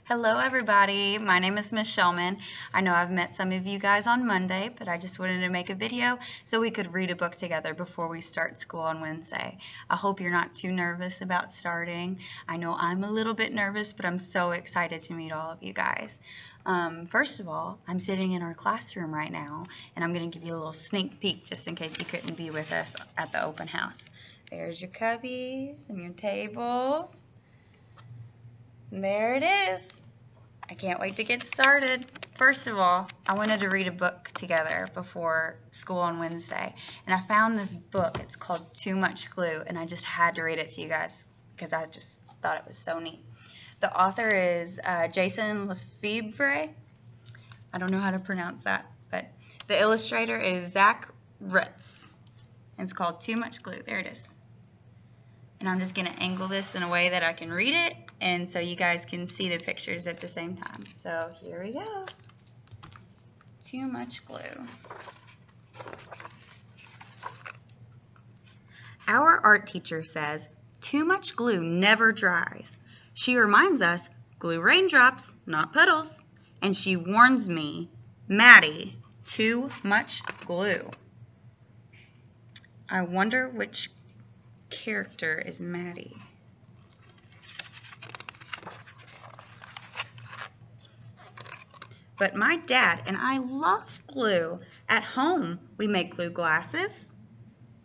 Hello everybody, my name is Miss Shelman. I know I've met some of you guys on Monday, but I just wanted to make a video so we could read a book together before we start school on Wednesday. I hope you're not too nervous about starting. I know I'm a little bit nervous, but I'm so excited to meet all of you guys. First of all, I'm sitting in our classroom right now, and I'm going to give you a little sneak peek just in case you couldn't be with us at the open house. There's your cubbies and your tables. There it is. I can't wait to get started. First of all, I wanted to read a book together before school on Wednesday, and I found this book. It's called Too Much Glue, and I just had to read it to you guys because I just thought it was so neat. The author is Jason Lefebvre. I don't know how to pronounce that, but the illustrator is Zach Ritz. And it's called Too Much Glue. There it is. And I'm just going to angle this in a way that I can read it, and so you guys can see the pictures at the same time. So here we go. Too much glue. Our art teacher says, too much glue never dries. She reminds us, glue raindrops, not puddles. And she warns me, Maddie, too much glue. I wonder which character is Maddie. But my dad and I love glue. At home, we make glue glasses,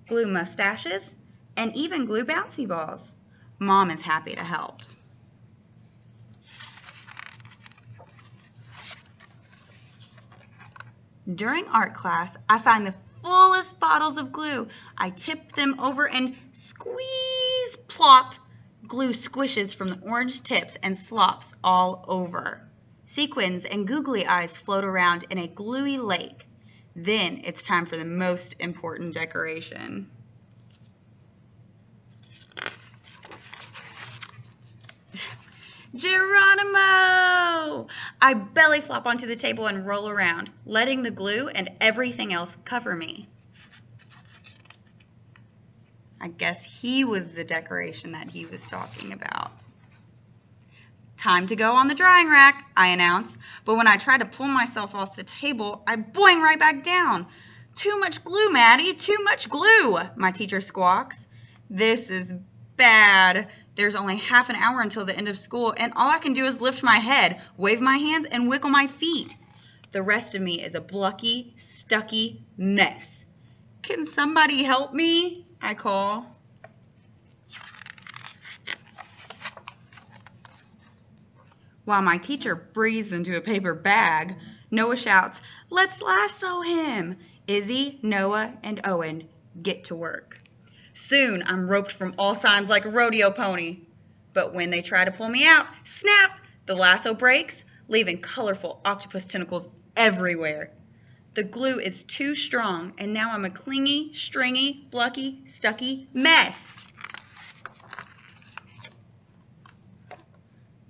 glue mustaches, and even glue bouncy balls. Mom is happy to help. During art class, I find the fullest bottles of glue. I tip them over and squeeze, plop. Glue squishes from the orange tips and slops all over. Sequins and googly eyes float around in a gluey lake. Then it's time for the most important decoration. Geronimo! I belly flop onto the table and roll around, letting the glue and everything else cover me. I guess he was the decoration that he was talking about. Time to go on the drying rack, I announce, but when I try to pull myself off the table, I boing right back down. Too much glue, Maddie, too much glue, my teacher squawks. This is bad. There's only half an hour until the end of school, and all I can do is lift my head, wave my hands, and wiggle my feet. The rest of me is a blocky, stucky mess. Can somebody help me? I call. While my teacher breathes into a paper bag, Noah shouts, "Let's lasso him!" Izzy, Noah, and Owen get to work. Soon, I'm roped from all sides like a rodeo pony. But when they try to pull me out, snap, the lasso breaks, leaving colorful octopus tentacles everywhere. The glue is too strong, and now I'm a clingy, stringy, blocky, stucky mess.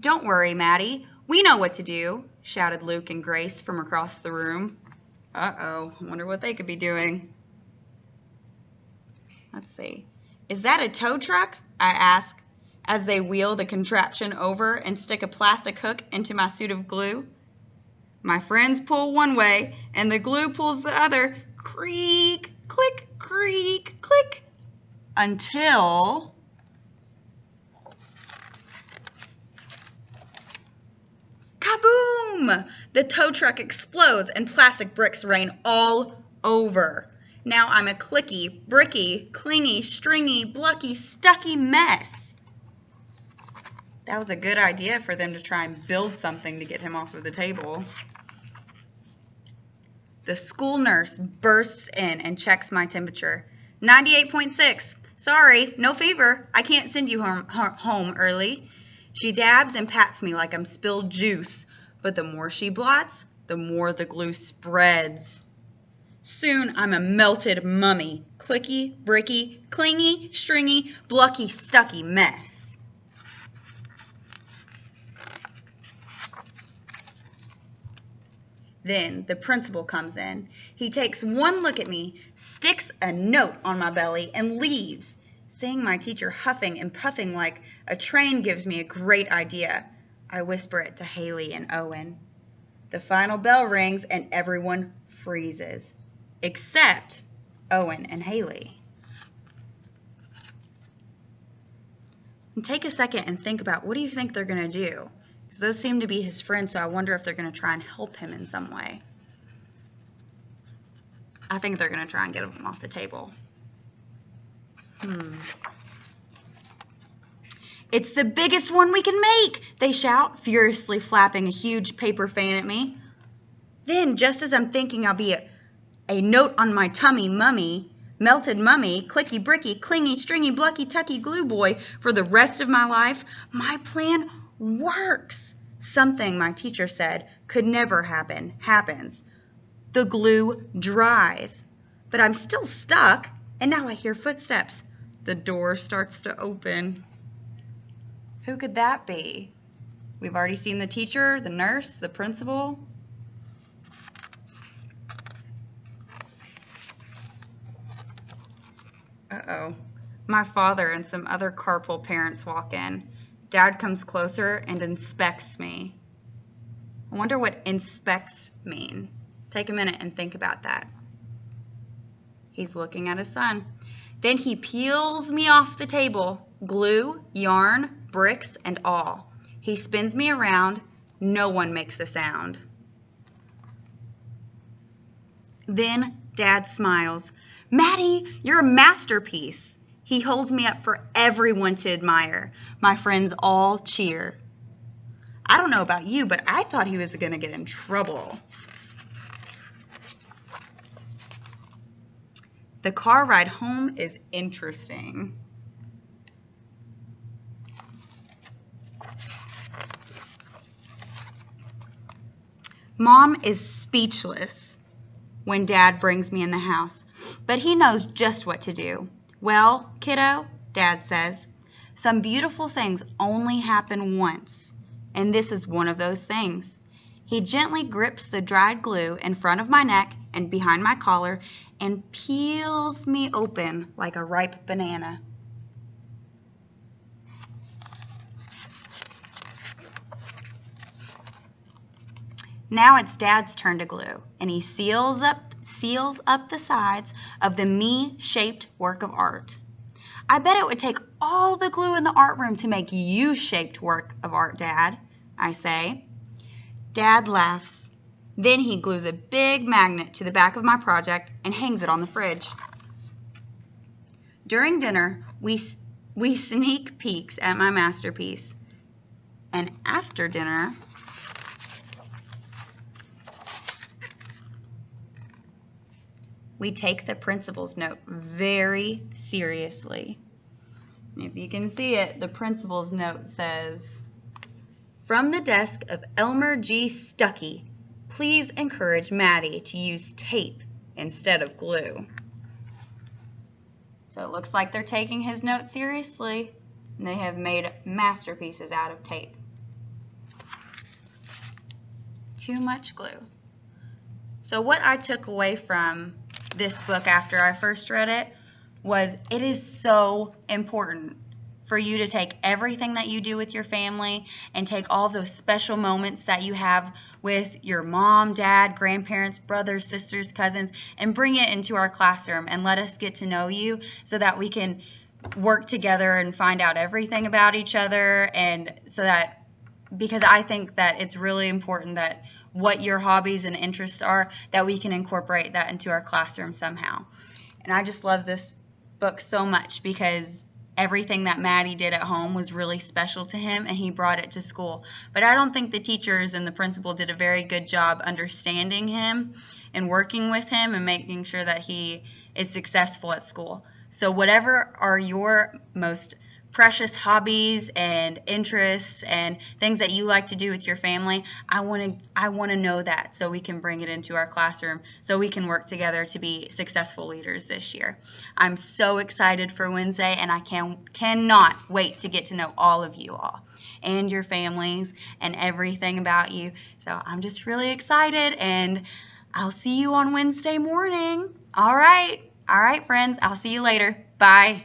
Don't worry, Maddie. We know what to do, shouted Luke and Grace from across the room. Uh-oh, I wonder what they could be doing. Let's see. Is that a tow truck? I ask, as they wheel the contraption over and stick a plastic hook into my suit of glue. My friends pull one way, and the glue pulls the other. Creak, click, creak, click. Until... kaboom! The tow truck explodes, and plastic bricks rain all over. Now I'm a clicky, bricky, clingy, stringy, blocky, stucky mess. That was a good idea for them to try and build something to get him off of the table. The school nurse bursts in and checks my temperature. 98.6. Sorry, no fever. I can't send you home early. She dabs and pats me like I'm spilled juice, but the more she blots, the more the glue spreads. Soon I'm a melted mummy, clicky, bricky, clingy, stringy, blocky, stucky mess. Then the principal comes in. He takes one look at me, sticks a note on my belly, and leaves. Seeing my teacher huffing and puffing like a train gives me a great idea. I whisper it to Haley and Owen. The final bell rings and everyone freezes, except Owen and Haley. And take a second and think about, what do you think they're going to do? Because those seem to be his friends, so I wonder if they're going to try and help him in some way. I think they're going to try and get him off the table. It's the biggest one we can make, they shout, furiously flapping a huge paper fan at me. Then, just as I'm thinking I'll be a note on my tummy mummy, melted mummy, clicky bricky, clingy, stringy, blucky, tucky glue boy for the rest of my life, my plan works. Something my teacher said could never happen happens. The glue dries. But I'm still stuck, and now I hear footsteps. The door starts to open. Who could that be? We've already seen the teacher, the nurse, the principal. Uh-oh. My father and some other carpool parents walk in. Dad comes closer and inspects me. I wonder what inspects mean. Take a minute and think about that. He's looking at his son. Then he peels me off the table, glue, yarn, bricks, and all. He spins me around. No one makes a sound. Then Dad smiles. Maddie, you're a masterpiece. He holds me up for everyone to admire. My friends all cheer. I don't know about you, but I thought he was going to get in trouble. The car ride home is interesting. Mom is speechless when Dad brings me in the house, but he knows just what to do. Well, kiddo, Dad says, some beautiful things only happen once, and this is one of those things. He gently grips the dried glue in front of my neck and behind my collar and peels me open like a ripe banana. Now it's Dad's turn to glue, and he seals up the sides of the me-shaped work of art. I bet it would take all the glue in the art room to make you-shaped work of art, Dad, I say. Dad laughs. Then he glues a big magnet to the back of my project and hangs it on the fridge. During dinner, we sneak peeks at my masterpiece. And after dinner, we take the principal's note very seriously. And if you can see it, the principal's note says, from the desk of Elmer G. Stuckey, please encourage Maddie to use tape instead of glue. So it looks like they're taking his note seriously, and they have made masterpieces out of tape. Too much glue. So what I took away from this book after I first read it was it is so important for you to take everything that you do with your family and take all those special moments that you have with your mom, dad, grandparents, brothers, sisters, cousins, and bring it into our classroom and let us get to know you so that we can work together and find out everything about each other. And so that, because I think that it's really important that what your hobbies and interests are, that we can incorporate that into our classroom somehow. And I just love this book so much because everything that Maddie did at home was really special to him, and he brought it to school. But I don't think the teachers and the principal did a very good job understanding him and working with him and making sure that he is successful at school. So whatever are your most precious hobbies and interests and things that you like to do with your family, I want to know that so we can bring it into our classroom so we can work together to be successful leaders this year. I'm so excited for Wednesday, and I cannot wait to get to know all of you all and your families and everything about you. So I'm just really excited, and I'll see you on Wednesday morning. All right, friends, I'll see you later. Bye.